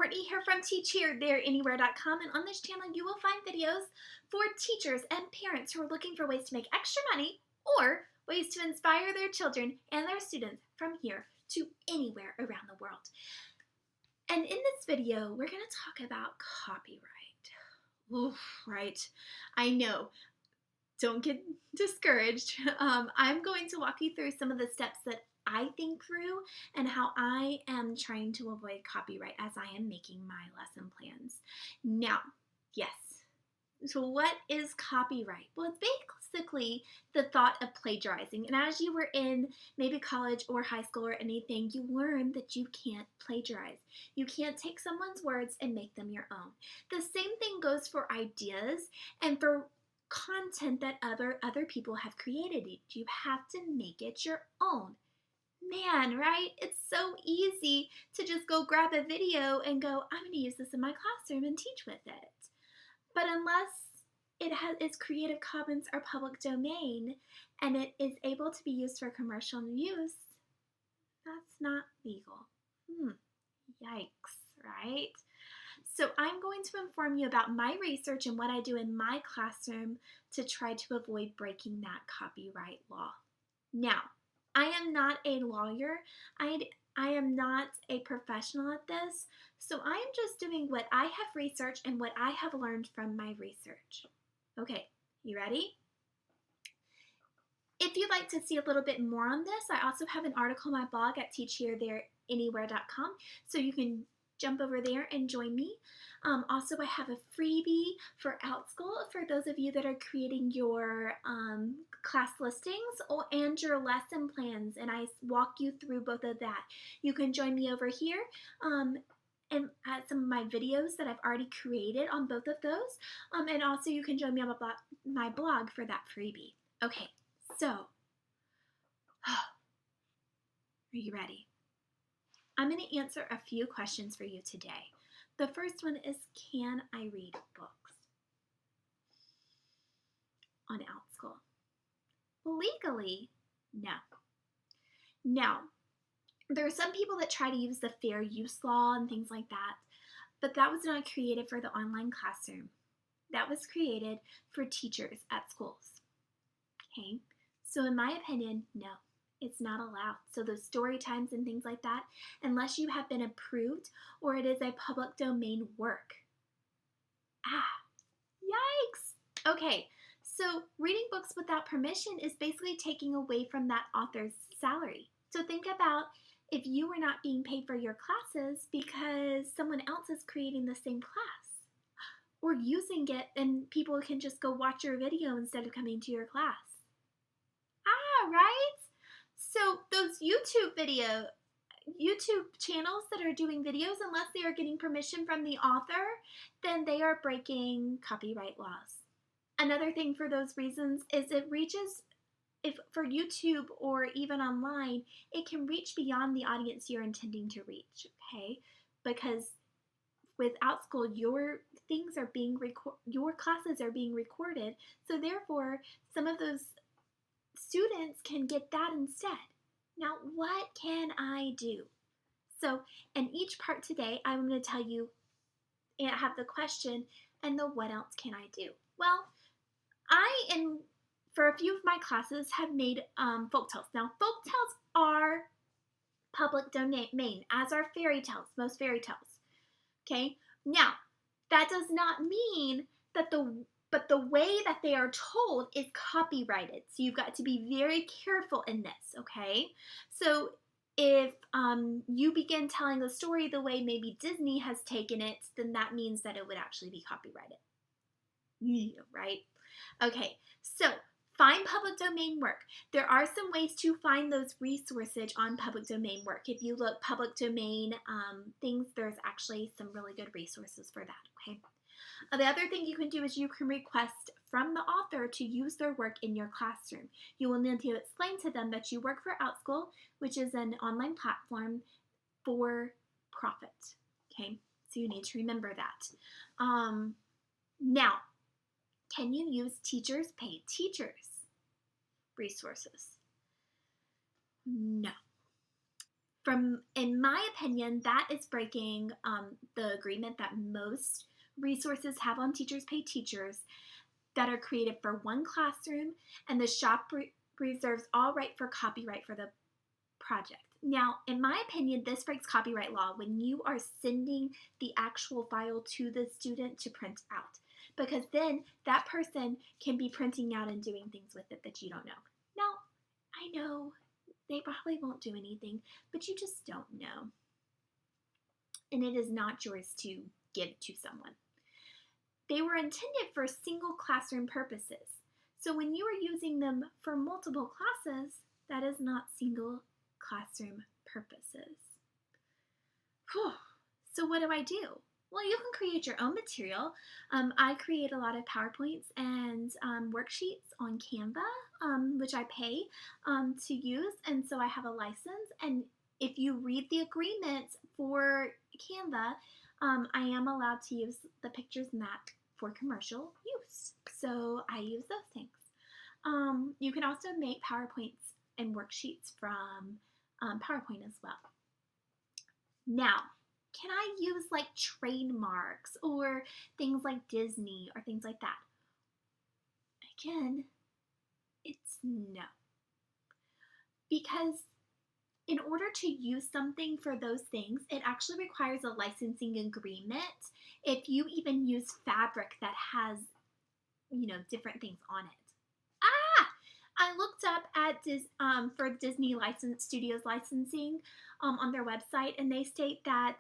Courtney here from TeachHereThereAnywhere.com, and on this channel you will find videos for teachers and parents who are looking for ways to make extra money or ways to inspire their children and their students from here to anywhere around the world. And in this video, we're going to talk about copyright. Oof, right. I know. Don't get discouraged. I'm going to walk you through some of the steps that I think through and how I am trying to avoid copyright as I am making my lesson plans. Now, yes, so what is copyright? Well, it's basically the thought of plagiarizing. And as you were in maybe college or high school or anything, you learn that you can't plagiarize. You can't take someone's words and make them your own. The same thing goes for ideas and for content that other people have created. You have to make it your own. Man, right? It's so easy to just go grab a video and go, I'm going to use this in my classroom and teach with it. But unless it's Creative Commons or public domain and it is able to be used for commercial use, that's not legal. Yikes, right? So I'm going to inform you about my research and what I do in my classroom to try to avoid breaking that copyright law. Now, I am not a lawyer. I am not a professional at this, so I am just doing what I have researched and what I have learned from my research. Okay, you ready? If you'd like to see a little bit more on this, I also have an article on my blog at teachherethereanywhere.com, so you can jump over there and join me. Also, I have a freebie for Outschool for those of you that are creating your class listings and your lesson plans, and I walk you through both of that. You can join me over here and at some of my videos that I've already created on both of those, and also you can join me on my blog for that freebie. Okay, so are you ready? I'm going to answer a few questions for you today. The first one is, can I read books on Outschool? Legally, no. Now, there are some people that try to use the fair use law and things like that, but that was not created for the online classroom. That was created for teachers at schools. Okay, so in my opinion, no. It's not allowed. So those story times and things like that, unless you have been approved or it is a public domain work. Yikes. Okay, so reading books without permission is basically taking away from that author's salary. So think about if you were not being paid for your classes because someone else is creating the same class or using it and people can just go watch your video instead of coming to your class. Right? So those YouTube channels that are doing videos, unless they are getting permission from the author, then they are breaking copyright laws. Another thing for those reasons is it reaches, if for YouTube or even online, it can reach beyond the audience you're intending to reach, okay? Because with Outschool, your classes are being recorded, so therefore some of those students can get that instead. Now, what can I do? So, in each part today, I'm going to tell you, and I have the question and the what else can I do? Well, for a few of my classes, have made folktales. Now, folktales are public domain, as are fairy tales, most fairy tales. Okay? Now, that does not mean that but the way that they are told is copyrighted. So you've got to be very careful in this, okay? So if you begin telling a story the way maybe Disney has taken it, then that means that it would actually be copyrighted. Yeah, right? Okay, so find public domain work. There are some ways to find those resources on public domain work. If you look public domain things, there's actually some really good resources for that, okay? The other thing you can do is you can request from the author to use their work in your classroom. You will need to explain to them that you work for Outschool, which is an online platform for profit. Okay, so you need to remember that. Now, can you use teachers pay teachers resources? No. In my opinion, that is breaking the agreement that most resources have on Teachers Pay Teachers that are created for one classroom, and the shop reserves all right for copyright for the project. Now, in my opinion, this breaks copyright law when you are sending the actual file to the student to print out, because then that person can be printing out and doing things with it that you don't know. Now, I know they probably won't do anything, but you just don't know. And it is not yours to give to someone. They were intended for single classroom purposes. So when you are using them for multiple classes, that is not single classroom purposes. Whew. So what do? Well, you can create your own material. I create a lot of PowerPoints and worksheets on Canva, which I pay to use, and so I have a license. And if you read the agreement for Canva, I am allowed to use the pictures in that for commercial use. So I use those things. You can also make PowerPoints and worksheets from PowerPoint as well. Now, can I use like trademarks or things like Disney or things like that? Again, it's no. Because in order to use something for those things, it actually requires a licensing agreement if you even use fabric that has, different things on it. I looked up at for Disney Studios licensing on their website, and they state that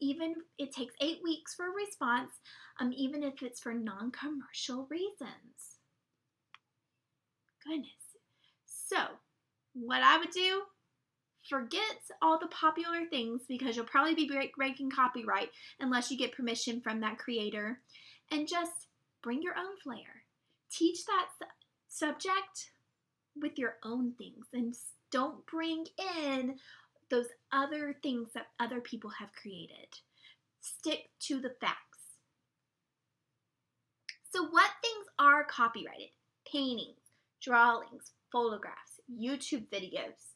even it takes 8 weeks for a response, even if it's for non-commercial reasons. Goodness. So, what I would do, forget all the popular things because you'll probably be breaking copyright unless you get permission from that creator, and just bring your own flair. Teach that subject with your own things and don't bring in those other things that other people have created. Stick to the facts. So what things are copyrighted? Paintings, drawings, photographs, YouTube videos.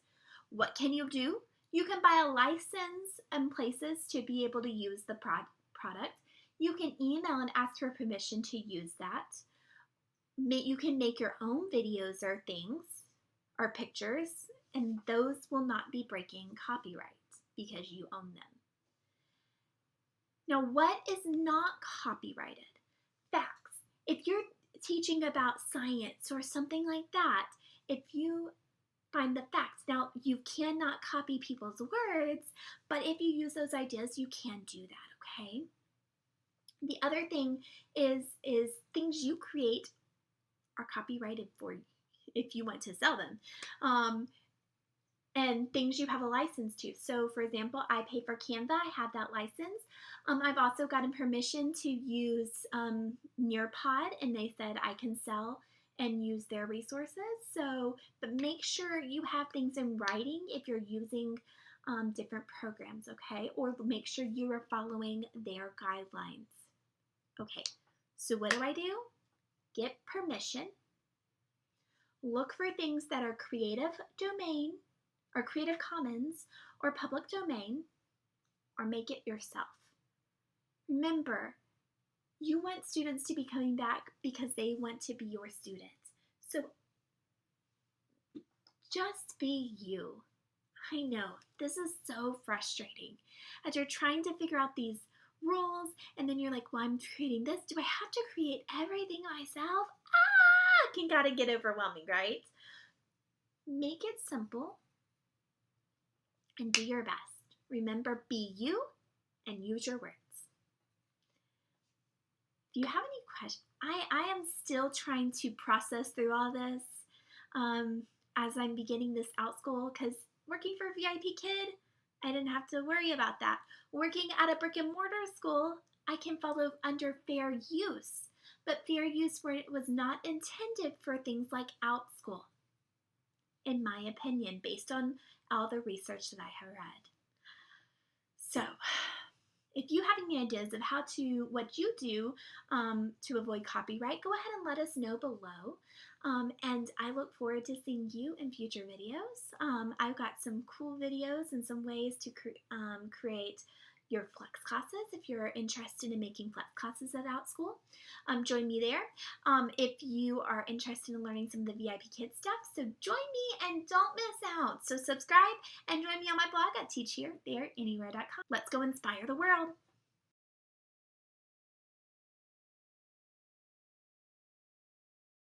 What can you do? You can buy a license and places to be able to use the product. You can email and ask for permission to use that. You can make your own videos or things or pictures, and those will not be breaking copyright because you own them. Now, what is not copyrighted? Facts. If you're teaching about science or something like that, if you find the facts, now you cannot copy people's words, but if you use those ideas, you can do that, okay? The other thing is things you create are copyrighted for if you want to sell them. And things you have a license to. So for example, I pay for Canva, I have that license. I've also gotten permission to use Nearpod, and they said I can sell and use their resources. So, but make sure you have things in writing if you're using different programs, okay? Or make sure you are following their guidelines. Okay, so what do? Get permission. Look for things that are Creative Domain or Creative Commons or public domain, or make it yourself. Remember, you want students to be coming back because they want to be your students. So just be you. I know, this is so frustrating as you're trying to figure out these rules, and then you're like, well, I'm creating this. Do I have to create everything myself? It can gotta get overwhelming, right? Make it simple and do your best. Remember, be you and use your words. If you have any questions, I am still trying to process through all this as I'm beginning this Outschool, because working for VIPKid, I didn't have to worry about that. Working at a brick and mortar school, I can follow under fair use, but fair use was not intended for things like Outschool, in my opinion, based on all the research that I have read. So, if you have any any ideas of what you do to avoid copyright, go ahead and let us know below. And I look forward to seeing you in future videos. I've got some cool videos and some ways to create your flex classes if you're interested in making flex classes at Outschool. Join me there. If you are interested in learning some of the VIPKid stuff, so join me and don't miss out. So subscribe and join me on my blog at teachherethereanywhere.com. Let's go inspire the world.